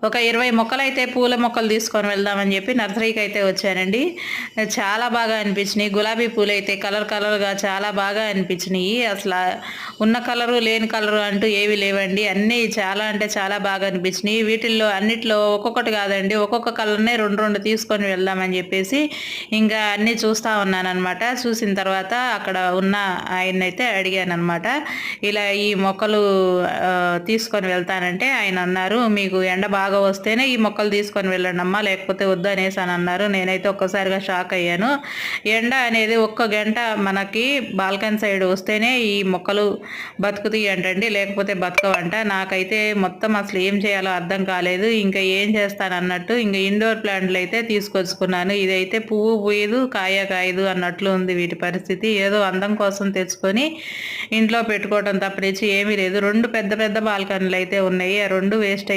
ఒక 20 మొక్కలైతే పూల మొక్కలు తీసుకొని వెళ్దామని చెప్పి నర్సరీకి అయితే వచ్చానండి. చాలా బాగా అనిపించినాయి. గులాబీ పూలైతే కలర్ కలర్‌గా చాలా బాగా అనిపించినాయి. ఉన్న కలరు, లేని కలరు అంటూ ఏవి లేవండి. అన్నీ చాలా అంటే చాలా బాగా అనిపించినాయి. వీటిల్లో అన్నిట్లో ఒక్కొక్కటి కాదండి. ఒక్కొక్క కలర్‌నే 2, 2 తీసుకొని వెళ్దామని చెప్పేసి ఇంకా అన్నీ చూస్తా ఉన్నాననమాట. చూసిన తర్వాత అక్కడ ఉన్న ఆయన్నయితే అడిగాననమాట. ఇలా ఈ మొక్కలు తీసుకొని వెళ్తానంటే ఆయన అన్నారు, "మీకు ఎండ బాగా వస్తేనే ఈ మొక్కలు తీసుకొని వెళ్ళండమ్మా, లేకపోతే వద్దు" అనేసనన్నారు. నేనైతే ఒక్కసారిగా షాక్ అయ్యాను. ఎండ అనేది ఒక్క గంట మనకి బాల్కనీ సైడ్ వస్తేనే ఈ మొక్కలు బతుకుతాయంటండి, లేకపోతే బతకవంట. నాకైతే మొత్తం అసలు ఏం చేయాలో అర్థం కాలేదు. ఇంకా ఏం చేస్తానన్నట్టు ఇంక ఇండోర్ ప్లాంట్లు అయితే తీసుకొచ్చుకున్నాను. ఇదైతే పువ్వు పూయదు, కాయ కాయదు అన్నట్లు ఉంది వీటి పరిస్థితి. ఏదో అందం కోసం తెచ్చుకొని ఇంట్లో పెట్టుకోవడం తప్పనిచ్చి ఏమీ లేదు. 2 పెద్ద పెద్ద బాల్కనీలు అయితే ఉన్నాయి. ఆ 2 వేస్ట్ అయిపోయి